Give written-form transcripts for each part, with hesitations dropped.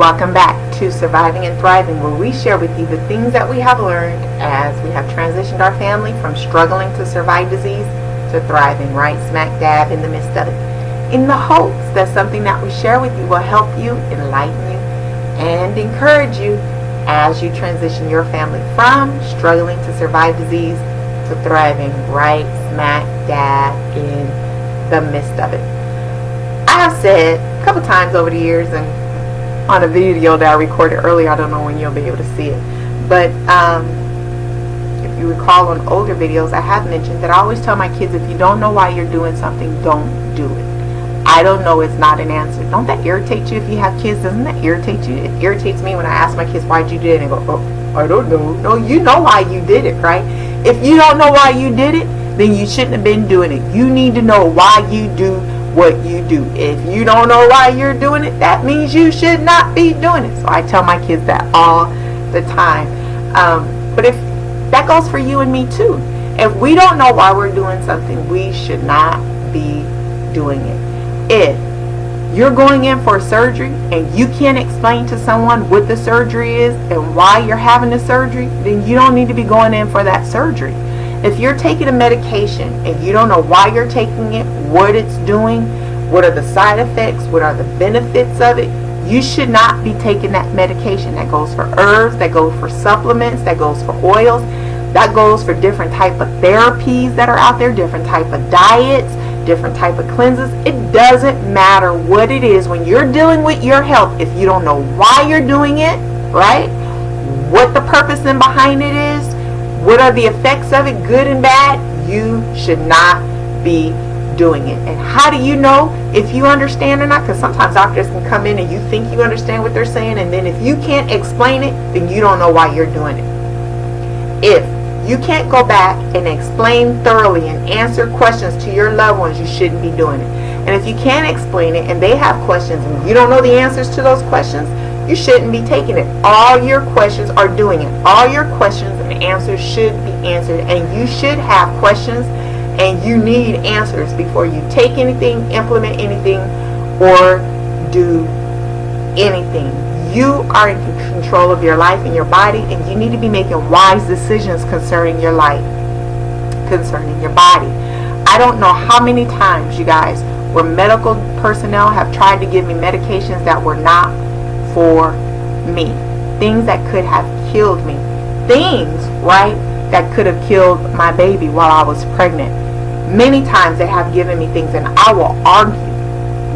Welcome back to Surviving and Thriving, where we share with you the things that we have learned as we have transitioned our family from struggling to survive disease to thriving right smack dab in the midst of it, in the hopes that something that we share with you will help you, enlighten you, and encourage you as you transition your family from struggling to survive disease to thriving right smack dab in the midst of it. I have said a couple times over the years, and on a video that I recorded earlier, I don't know when you'll be able to see it, but if you recall on older videos, I have mentioned that I always tell my kids, if you don't know why you're doing something, don't do it. I don't know is not an answer. Don't that irritate you if you have kids? Doesn't that irritate you? It irritates me when I ask my kids, why'd you do it? And they go, oh, I don't know. No, you know why you did it, right? If you don't know why you did it, then you shouldn't have been doing it. You need to know why you do what you do. If you don't know why you're doing it, that means you should not be doing it. So I tell my kids that all the time. But if that goes for you and me too. If we don't know why we're doing something, we should not be doing it. If you're going in for surgery and you can't explain to someone what the surgery is and why you're having the surgery, then you don't need to be going in for that surgery. If you're taking a medication and you don't know why you're taking it, what it's doing, what are the side effects, what are the benefits of it, you should not be taking that medication. That goes for herbs, that goes for supplements, that goes for oils, that goes for different type of therapies that are out there, different type of diets, different type of cleanses. It doesn't matter what it is when you're dealing with your health. If you don't know why you're doing it, right, what the purpose and behind it is, what are the effects of it, good and bad, you should not be doing it. And how do you know if you understand or not? Because sometimes doctors can come in and you think you understand what they're saying, and then if you can't explain it, then you don't know why you're doing it. If you can't go back and explain thoroughly and answer questions to your loved ones, you shouldn't be doing it. And if you can't explain it and they have questions and you don't know the answers to those questions, you shouldn't be taking it. All your questions are doing it. All your questions and answers should be answered, and you should have questions and you need answers before you take anything, implement anything, or do anything. You are in control of your life and your body, and you need to be making wise decisions concerning your life, concerning your body. I don't know how many times, you guys, where medical personnel have tried to give me medications that were not for me, things that could have killed me, things, right, that could have killed my baby while I was pregnant. Many times they have given me things, and I will argue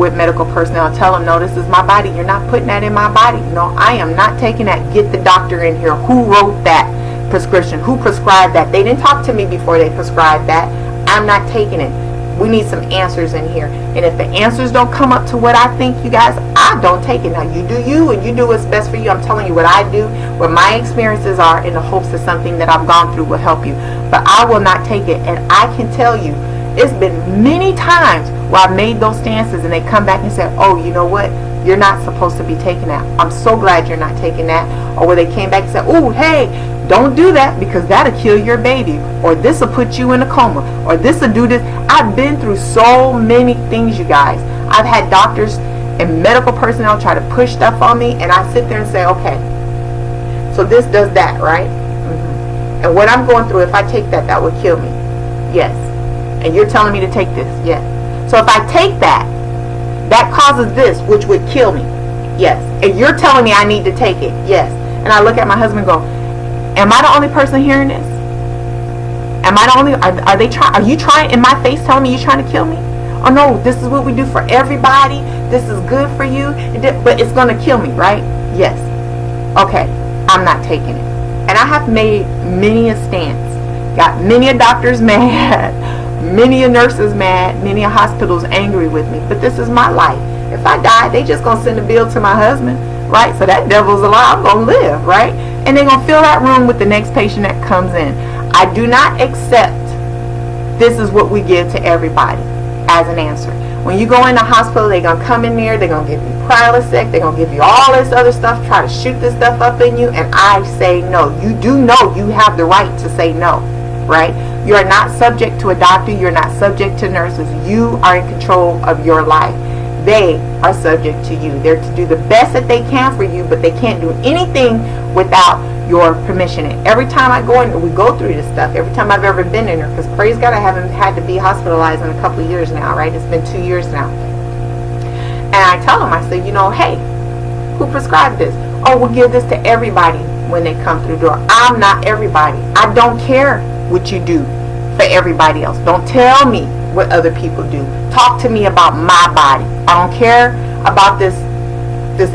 with medical personnel and tell them, no, this is my body, you're not putting that in my body. No, I am not taking that. Get the doctor in here. Who wrote that prescription? Who prescribed that? They didn't talk to me before they prescribed that. I'm not taking it. We need some answers in here. And if the answers don't come up to what I think, you guys, I don't take it. Now, you do you, and you do what's best for you. I'm telling you what I do, what my experiences are, in the hopes that something that I've gone through will help you. But I will not take it. And I can tell you, it's been many times where I've made those stances and they come back and say, oh, you know what? You're not supposed to be taking that. I'm so glad you're not taking that. Or where they came back and said, oh, hey, don't do that because that'll kill your baby, or this will put you in a coma, or this will do this. I've been through so many things, you guys. I've had doctors and medical personnel try to push stuff on me, and I sit there and say, okay, so this does that, right? And what I'm going through, if I take that, that would kill me. Yes. And you're telling me to take this. Yes. So if I take that, that causes this, which would kill me. Yes. And you're telling me I need to take it. Yes. And I look at my husband and go, am I the only person hearing this? Am I the only, are you trying, in my face, telling me you're trying to kill me? Oh no, this is what we do for everybody. This is good for you, but it's going to kill me, right? Yes. Okay, I'm not taking it. And I have made many a stance. Got many a doctors mad, many a nurses mad, many a hospitals angry with me. But this is my life. If I die, they just going to send a bill to my husband, right? So that devil's a lie. I'm going to live, right? And they're going to fill that room with the next patient that comes in. I do not accept this is what we give to everybody as an answer. When you go in the hospital, they're going to come in there, they're going to give you Prilosec, they're going to give you all this other stuff, try to shoot this stuff up in you, and I say no. You do know you have the right to say no, right? You are not subject to a doctor, you're not subject to nurses. You are in control of your life. they are subject to you. They're to do the best that they can for you, but they can't do anything without your permission. And every time I go in, we go through this stuff. Every time I've ever been in there, because praise God, I haven't had to be hospitalized in a couple of years now, right? It's been 2 years now. And I tell them, I say, hey, who prescribed this? Oh, we'll give this to everybody when they come through the door. I'm not everybody. I don't care what you do for everybody else. Don't tell me what other people do. Talk to me about my body. I don't care about this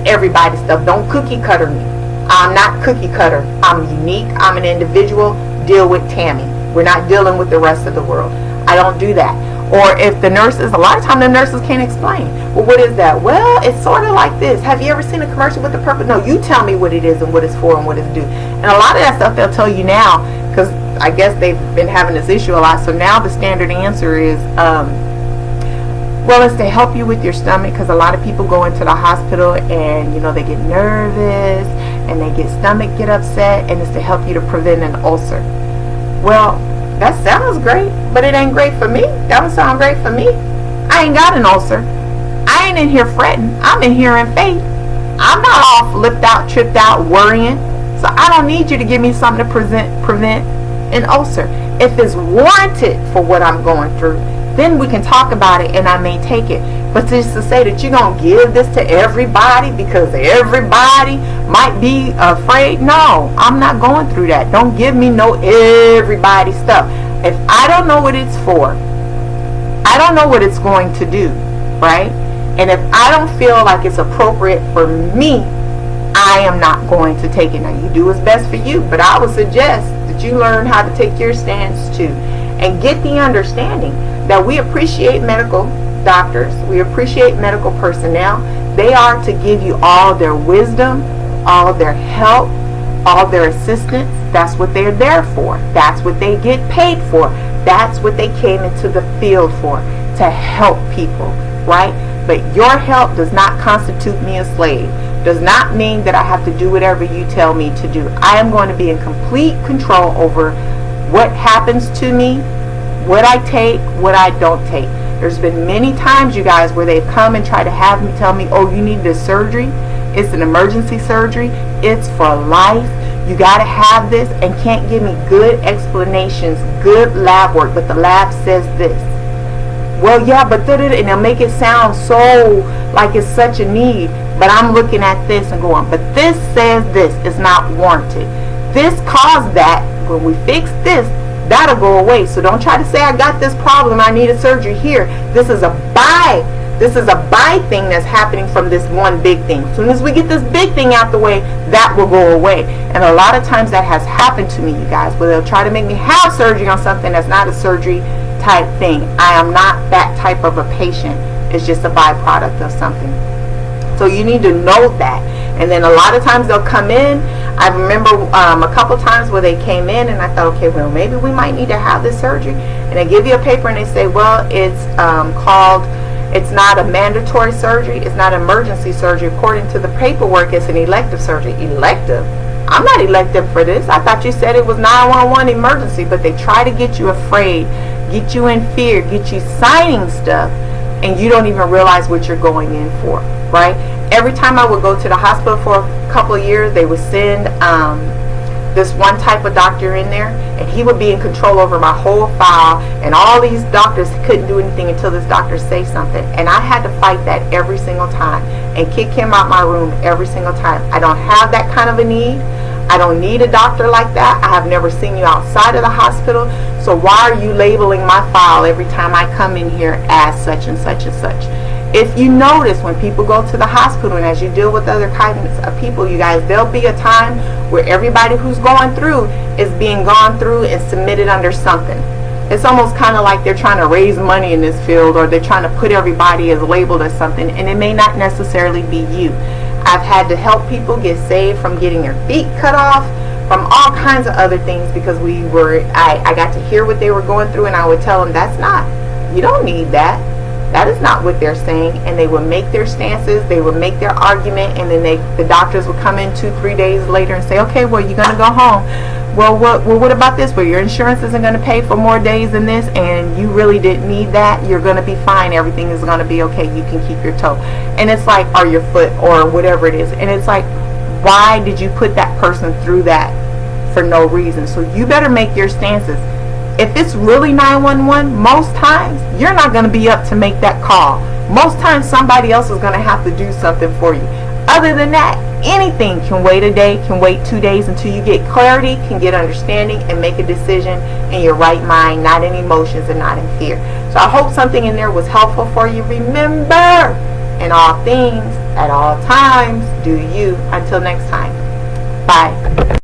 everybody stuff. Don't cookie cutter me. I'm not cookie cutter. I'm unique. I'm an individual. Deal with Tammy. We're not dealing with the rest of the world. I don't do that. Or if the nurses, a lot of times the nurses can't explain. Well, what is that? Well, it's sort of like this. Have you ever seen a commercial with the purpose? No, you tell me what it is and what it's for and what it's due. And a lot of that stuff they'll tell you now, because I guess they've been having this issue a lot. So now the standard answer is, well, it's to help you with your stomach, because a lot of people go into the hospital and, they get nervous and they get upset, and it's to help you to prevent an ulcer. Well, that sounds great, but it ain't great for me. That don't sound great for me. I ain't got an ulcer. I ain't in here fretting. I'm in here in faith. I'm not all flipped out, tripped out, worrying. So I don't need you to give me something to prevent an ulcer. If it's warranted for what I'm going through, then we can talk about it and I may take it. But just to say that you're going to give this to everybody because everybody might be afraid, no, I'm not going through that. Don't give me no everybody stuff. If I don't know what it's for, I don't know what it's going to do, right? And if I don't feel like it's appropriate for me, I am not going to take it. Now, you do what's best for you, but I would suggest that you learn how to take your stance too, and get the understanding that we appreciate medical doctors, we appreciate medical personnel. They are to give you all their wisdom, all their help, all their assistance. That's what they're there for. That's what they get paid for. That's what they came into the field for, to help people, right? But your help does not constitute me a slave. Does not mean that I have to do whatever you tell me to do. I am going to be in complete control over what happens to me, what I take, what I don't take. There's been many times, you guys, where they've come and tried to have me tell me, oh, you need this surgery. It's an emergency surgery. It's for life. You got to have this, and can't give me good explanations, good lab work, but the lab says this. Well, yeah, but and they'll make it sound so like it's such a need. But I'm looking at this and going, but this says this is not warranted. This caused that. When we fix this, that'll go away. So don't try to say I got this problem, I need a surgery here. This is a buy thing that's happening from this one big thing. As soon as we get this big thing out the way, that will go away. And a lot of times that has happened to me, you guys, where they'll try to make me have surgery on something that's not a surgery type thing. I am not that type of a patient. It's just a byproduct of something. So you need to know that. And then a lot of times they'll come in. I remember a couple times where they came in and I thought, okay, well, maybe we might need to have this surgery. And they give you a paper and they say, well, it's it's not a mandatory surgery. It's not emergency surgery. According to the paperwork, it's an elective surgery. Elective? I'm not elective for this. I thought you said it was 911 emergency. But they try to get you afraid, get you in fear, get you signing stuff, and you don't even realize what you're going in for, right? Every time I would go to the hospital for a couple of years, they would send this one type of doctor in there, and he would be in control over my whole file, and all these doctors couldn't do anything until this doctor say something. And I had to fight that every single time and kick him out my room every single time. I don't have that kind of a need. I don't need a doctor like that. I have never seen you outside of the hospital. So why are you labeling my file every time I come in here as such and such and such? If you notice, when people go to the hospital and as you deal with other kinds of people, you guys, there'll be a time where everybody who's going through is being gone through and submitted under something. It's almost kind of like they're trying to raise money in this field, or they're trying to put everybody as labeled as something, and it may not necessarily be you. I've had to help people get saved from getting their feet cut off, from all kinds of other things, because I got to hear what they were going through, and I would tell them, that's not, you don't need that. That is not what they're saying. And they would make their stances, they would make their argument, and then the doctors would come in 2-3 days later and say, okay, well, you're going to go home. Well, what about this? Well, your insurance isn't going to pay for more days than this, and you really didn't need that. You're going to be fine. Everything is going to be okay. You can keep your toe. And it's like, or your foot, or whatever it is. And it's like, why did you put that person through that for no reason? So you better make your stances. If it's really 911, most times you're not going to be up to make that call. Most times somebody else is going to have to do something for you. Other than that, anything can wait a day, can wait 2 days until you get clarity, can get understanding, and make a decision in your right mind, not in emotions and not in fear. So I hope something in there was helpful for you. Remember, in all things, at all times, do you. Until next time, bye.